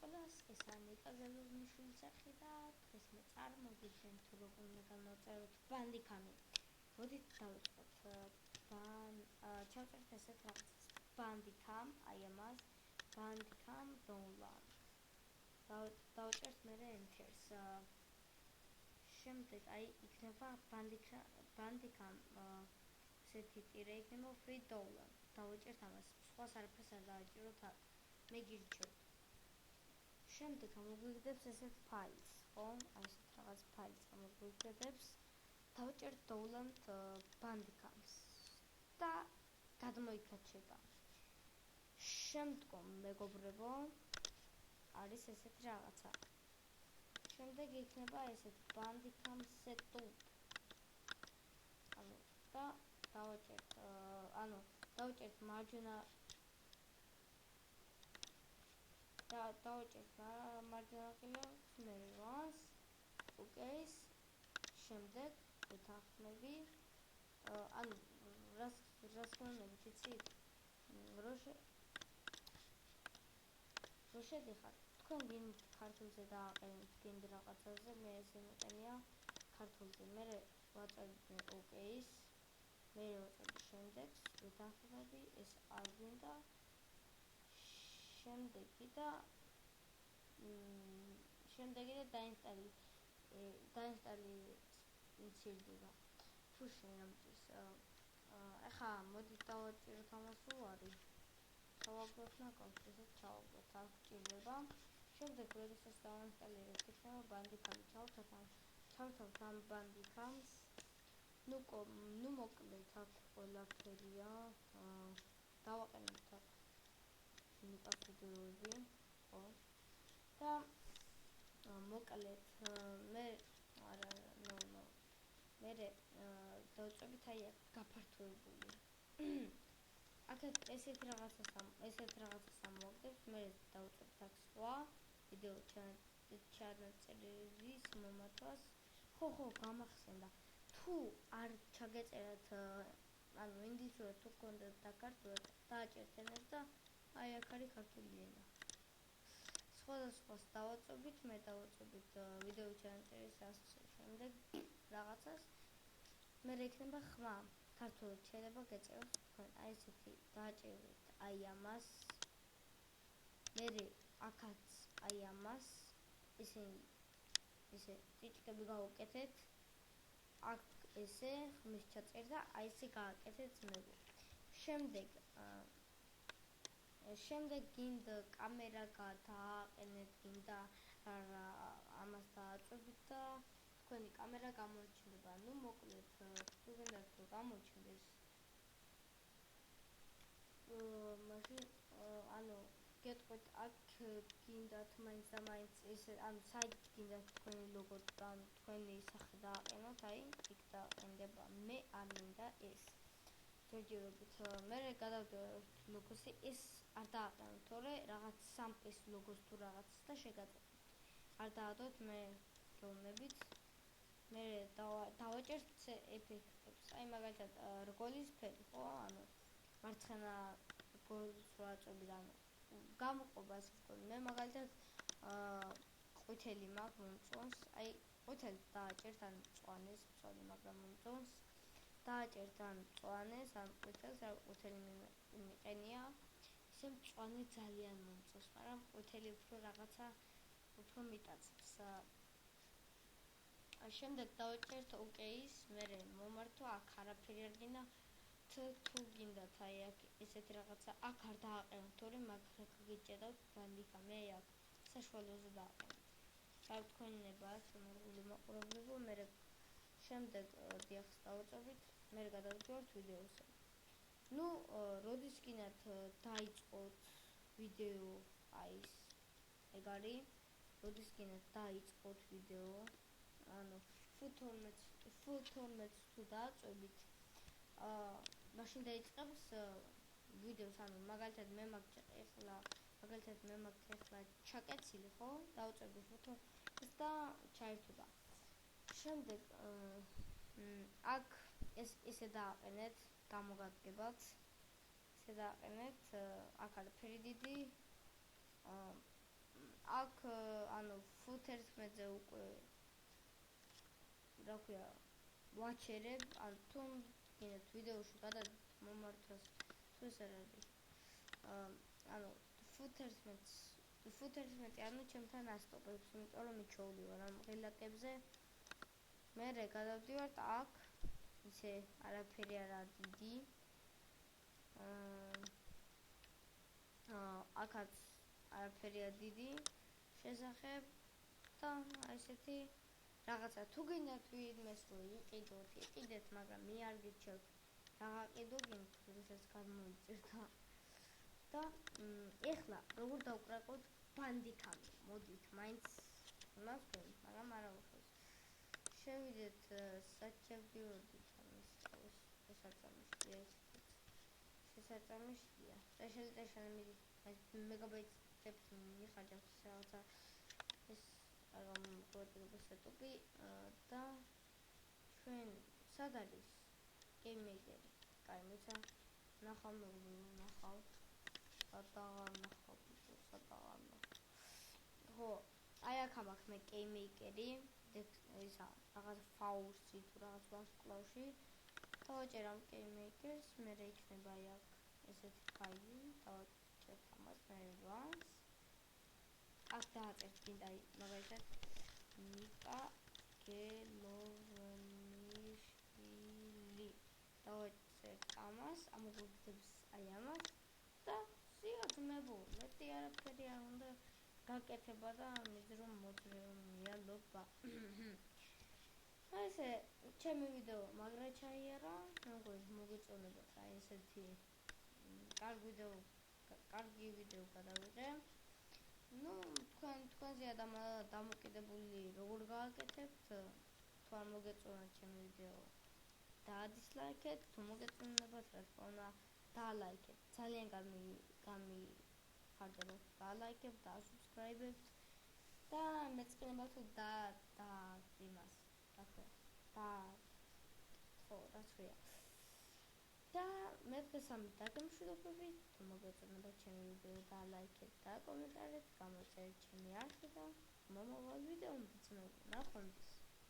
ყველას, ესაა ნიკა გელუგნიშვილის სახე და დღეს მე წარმოგიდგენ თუ როგორ უნდა განმოვწეროთ ბანდიკამი. მოდით დავიწყოთ. ჩავწერთ ესეთ რაღაცას. ბანდიკამ, აი ამას, ბანდიკამ download. დავწერთ მე enter-ს. შემდეგ აი იქნება ბანდიკამ ესეთი ტირე იქნება free download. დავიწერთ ამას. სხვას არაფერს არ დავიჭიროთ აქ. მე გირჩევთ. შემდეგ ამოგვიგდებს ესეთ ფაილს, ხო? აი ესეთ რაღაც ფაილს ამოგვიგდებს. დავიჭერთ download bandicams და გადმოიქაჩება. შემდგომ მეგობრებო არის ესეთ რაღაცა. შემდეგ იქნება ესეთ bandicam setup. და დავიჭერთ მარჯვენა ყილებს, მე runs, OK-ს, შემდეგ ვეთანხმები, რას გონებით, იცით? რო შედიხართ, თქვენ გინდ ქართულზე დააყენეთ, გინდ რაღაცაზე, მე ესე მიყენია ქართულზე, მე ვაწევდი OK-ს, მე ვაწევდი შემდეგს, ვეთანხმები, ეს არ გვინდა, შემდეგი და დაინსტალი მცირდება. თუ შეამწის. ახლა მოდით დავაჭიროთ ამას უარი. ჩავაგდოთ ნაკავს, ესეც ჩავაგდოთ, არ გვჭირდება. შემდეგ როდესაც დავინსტალირებთ, იქნება ბანდიკამი, ჩავთავთ ამ ბანდიკამს. ნუ მოკლედ აქ ყველაფერია. დავაყენებთ აქ ნიკა ვიდეოები, ხო? და მოკლედ მე დავწვევით აი აქ გაფართოებული. აქეთ ესეთ რაღაცას ამოვაგდებს, მე დავწვევთ აქ სხვა ვიდეო ჩანაწერის მომართვას. ხო, გამახსენდა. თუ არ ჩაგეწერათ, ინგლისურად თუ გქონდათ და ქართულად, დააჭერთ ენებს და აი აქ არის ქართული ენა. სხვადასხვას დავაწვევით, მე დავაწვევით ვიდეო ჩანაწერის შემდეგ რაღაცას. მე იქნება ხმა. ქართულად შეიძლება გეწეროთ თქვენ. აი ესეთი დააჭერეთ აი ამას. მე აქაც აი ამას. ესე ტიჭკები გავუკეთეთ. აქ ესე ხმის ჩაწერდა, აი ესე გააკეთეთ ძმებო. შემდეგ გინდ კამერა გადააყენეთ, გინდა ამას დააწვევით და თქვენი კამერა გამოჩნდება. ნუ მოკლედ თუ გინდათ რომ გამოჩნდეს, მაშინ გეტყვით აქ გინდათ მაინც და მაინც ესე, საით გინდათ თქვენი ლოგო და თქვენი სახე დააყენოთ, აი იქ დააყენდება. მე არ მინდა ეს. ჯერჯერობით მე გადავდივართ ლოგოსი, ეს არ დააყენოთ, თორე რაღაც სამყის ლოგოს თუ რაღაცას და შეგაწყვეტთ. არ დაადოთ, მე გეუბნებით. მე დავაჭერთ ეფექტებს. აი მაგალითად რგოლის ფერი, ხო? მარცხენა რგოლს რო აწვევი და გამოყოფა ეს რგოლი. მე მაგალითად ყვითელი მაქვს მომწონს, აი ყვითელს დააჭერთ, მწვანეს, მაგრამ მომწონს. დააჭერთ მწვანეს, ყვითელს, ყვითელი მიყენია. ისე მწვანე ძალიან მომწონს, მაგრამ ყვითელი უფრო რაღაცა უფრო მიტაცებს. შემდეგ დავაჭერთ OK-ს, მე მომართვა, აქ არაფერი არ გინდა. თუ გინდათ აი აქ ესეთი რაღაცა, აქ არ დააყენოთ, თორე მაგრამ გიჭედავთ ბანდიკამი, აი აქ საშუალოზე დააყენოთ. თქვენებათ მოგული მაყურებლებო, მე შემდეგ დიახს დავაწვევით, მე გადავდივართ ვიდეოზე. ნუ როდის გინდათ დაიწყოთ ვიდეო, აი ეს ეგ არის, როდის გინდათ დაიწყოთ ვიდეო, full-12 თუ დააწვევით, მაშინ დაიწყებს ვიდეოს, მაგალითად მე მაქვს ახლა ჩაკეცილი, ხო? დავწვევდი full-12 და ჩაერთვება. შემდეგ აქ ესე დააყენეთ, გამოგადგებათ. ესე დააყენეთ, აქ არაფერი დიდი. აქ ანუ Food11-ზე უკვე რა ქვია ვაჩერებ, ან თუ გინდათ ვიდეოში გადადით მომართვას, თუ ეს არ არის. ანუ Food11 ანუ ჩემთან ასტოპებს, იმიტომ რომ მიჩვეული ვარ ამ ღილაკებზე. მერე გადავდივართ აქ, ისე არაფერი არა დიდი. აქაც არაფერია დიდი შესახებ და ესეთი რაღაცა თუ გინდათ ვინმეს რომ იყიდეთ, მაგრამ მე არ გირჩევთ რა გაყიდო, როდესაც გამოიწირდა. და ეხლა როგორ დავკრაკოთ ბანდიკამი? მოდით, მაინც იმას გვენ, მაგრამ არა უშვებს. შევიდეთ საჩევდიროდით ამის შესაწამიშია ესეთიც. შესაწამიშია. ტეშანი მიდით, მეგაბაიტებს მიხარჯავთ რაღაცა ეს რაღაც პროტოკოლი სეტუპი და ჩვენ სად არის გეიმეიკერი? კაი, მეცა ნახავ სადაღარ. ხო, აი აქ მაქვს მე გეიმეიკერი, ისა რაღაც ფაუსი თუ რაღაც ვარსკვლავში. დავაჭერ ამ გეიმეიკერს, მერე იქნება აი აქ ესეთი ფაილი, დავაჭერთ ამას, მერე runs. აქ დააწერთ გინდა აი მაგალითად ნიკა გელოვნიშვილი. დავაწერთ ამას, ამოგვიგდებს აი ამას და სიაძმებო, მეტი არაფერი არ უნდა გაკეთება და მიზრომ მოძრეონიალობა. ესე ჩემი ვიდეო მაგრა ჩაიარა, მოგეწონებათ აი ესეთი კარგი ვიდეო გადავიღე. თქვენზეა დამოკიდებული როგორ გააკეთებთ, თუ არ მოგეწონათ ჩემი ვიდეო დაადისლაიქეთ, თუ მოგეწონებათ რა თქმა უნდა დაალაიქეთ. ძალიან გამიხარდა რომ დაალაიქებთ, დაასუბსკრაიბებთ და მეწყინება თუ იმას რა ქვია. და მე დღესამით დაგემშვიდობებით, თუ მოგეწონებათ ჩემი ვიდეო დაალაიქეთ და კომენტარით, გამოიწერეთ ჩემი არხი და მომავალ ვიდეომდე ნახვამდის.